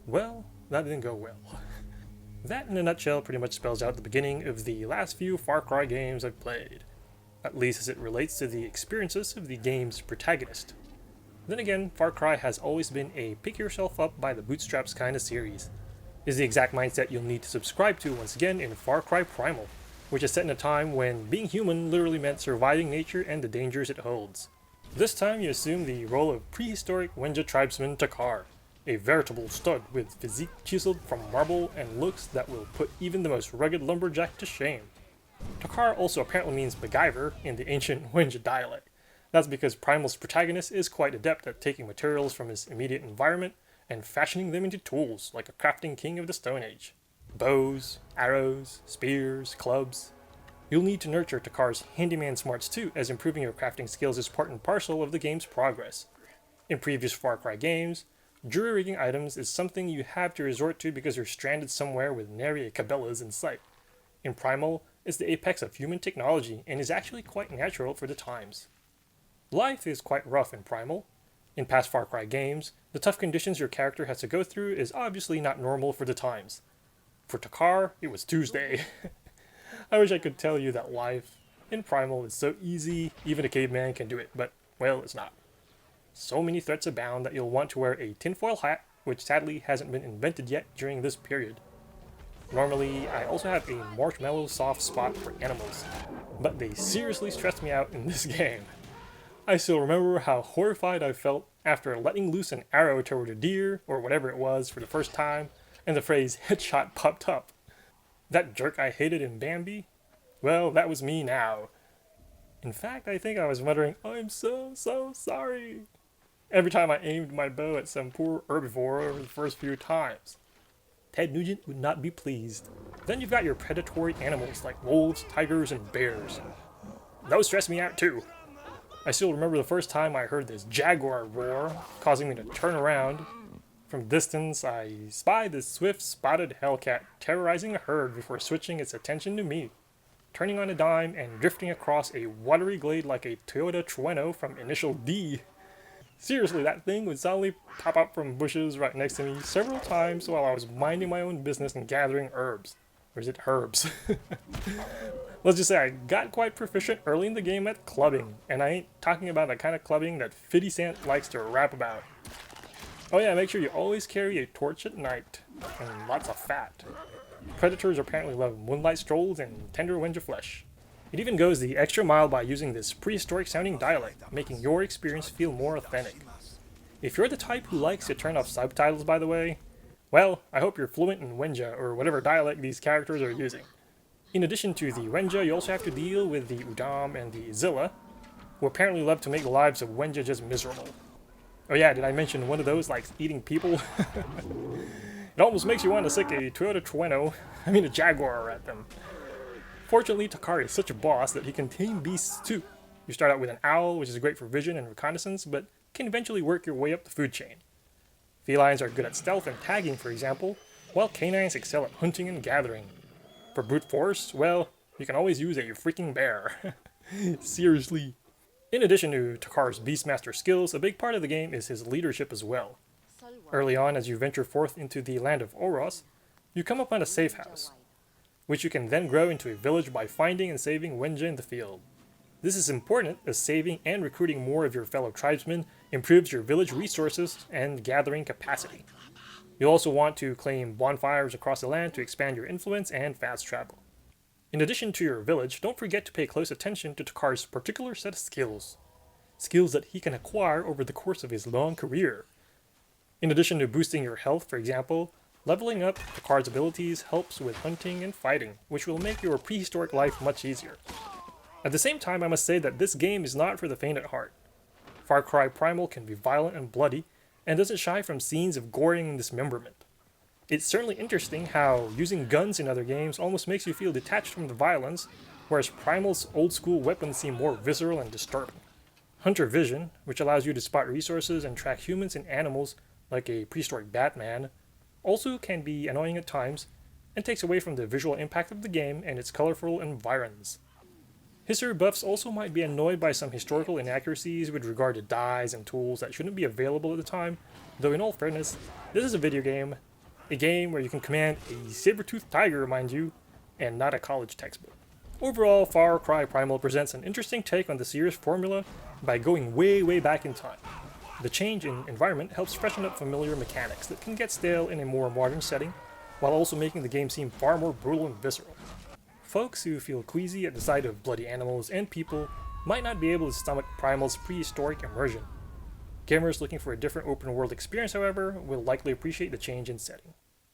Well, that didn't go well. That in a nutshell pretty much spells out the beginning of the last few Far Cry games I've played, at least as it relates to the experiences of the game's protagonist. Then again, Far Cry has always been a pick yourself up by the bootstraps kind of series. Is the exact mindset you'll need to subscribe to once again in Far Cry Primal, which is set in a time when being human literally meant surviving nature and the dangers it holds. This time you assume the role of prehistoric Wenja tribesman Takar, a veritable stud with physique chiseled from marble and looks that will put even the most rugged lumberjack to shame. Takar also apparently means MacGyver in the ancient Wenja dialect. That's because Primal's protagonist is quite adept at taking materials from his immediate environment and fashioning them into tools like a crafting king of the Stone Age. Bows, arrows, spears, clubs. You'll need to nurture Takar's handyman smarts too, as improving your crafting skills is part and parcel of the game's progress. In previous Far Cry games, jury-rigging items is something you have to resort to because you're stranded somewhere with nary a Cabela's in sight. In Primal, it's the apex of human technology and is actually quite natural for the times. Life is quite rough in Primal. In past Far Cry games, the tough conditions your character has to go through is obviously not normal for the times. For Takar, it was Tuesday. I wish I could tell you that life in Primal is so easy, even a caveman can do it, but, well, it's not. So many threats abound that you'll want to wear a tinfoil hat, which sadly hasn't been invented yet during this period. Normally, I also have a marshmallow soft spot for animals, but they seriously stressed me out in this game. I still remember how horrified I felt after letting loose an arrow toward a deer, or whatever it was, for the first time, and the phrase headshot popped up. That jerk I hated in Bambi? Well, that was me now. In fact, I think I was muttering, "I'm so sorry," every time I aimed my bow at some poor herbivore over the first few times. Ted Nugent would not be pleased. Then you've got your predatory animals like wolves, tigers, and bears. Those stress me out too. I still remember the first time I heard this jaguar roar, causing me to turn around. From a distance, I spied this swift-spotted hellcat terrorizing a herd before switching its attention to me, turning on a dime and drifting across a watery glade like a Toyota Trueno from Initial D. Seriously, that thing would suddenly pop up from bushes right next to me several times while I was minding my own business and gathering herbs. Or is it herbs? Let's just say I got quite proficient early in the game at clubbing, and I ain't talking about the kind of clubbing that 50 Cent likes to rap about. Oh yeah, make sure you always carry a torch at night, and lots of fat. Predators apparently love moonlight strolls and tender Wenja flesh. It even goes the extra mile by using this prehistoric sounding dialect, making your experience feel more authentic. If you're the type who likes to turn off subtitles, by the way, well, I hope you're fluent in Wenja or whatever dialect these characters are using. In addition to the Wenja, you also have to deal with the Udam and the Zilla, who apparently love to make the lives of Wenja just miserable. Oh yeah, did I mention one of those likes eating people? It almost makes you want to stick a Toyota Trueno, a Jaguar at them. Fortunately, Takar is such a boss that he can tame beasts too. You start out with an owl, which is great for vision and reconnaissance, but can eventually work your way up the food chain. Felines are good at stealth and tagging, for example, while canines excel at hunting and gathering. For brute force, well, you can always use a freaking bear. Seriously. In addition to Takar's Beastmaster skills, a big part of the game is his leadership as well. Early on, as you venture forth into the land of Oros, you come upon a safe house, which you can then grow into a village by finding and saving Wenja in the field. This is important as saving and recruiting more of your fellow tribesmen improves your village resources and gathering capacity. You'll also want to claim bonfires across the land to expand your influence and fast travel. In addition to your village, don't forget to pay close attention to Takar's particular set of skills. Skills that he can acquire over the course of his long career. In addition to boosting your health, for example, leveling up Takar's abilities helps with hunting and fighting, which will make your prehistoric life much easier. At the same time, I must say that this game is not for the faint at heart. Far Cry Primal can be violent and bloody, and doesn't shy from scenes of goring and dismemberment. It's certainly interesting how using guns in other games almost makes you feel detached from the violence, whereas Primal's old-school weapons seem more visceral and disturbing. Hunter Vision, which allows you to spot resources and track humans and animals like a prehistoric Batman, also can be annoying at times, and takes away from the visual impact of the game and its colorful environs. History buffs also might be annoyed by some historical inaccuracies with regard to dyes and tools that shouldn't be available at the time, though in all fairness, this is a video game, A game where you can command a saber-toothed tiger, mind you, and not a college textbook. Overall, Far Cry Primal presents an interesting take on the series formula by going way back in time. The change in environment helps freshen up familiar mechanics that can get stale in a more modern setting, while also making the game seem far more brutal and visceral. Folks who feel queasy at the sight of bloody animals and people might not be able to stomach Primal's prehistoric immersion. Gamers looking for a different open world experience, however, will likely appreciate the change in setting.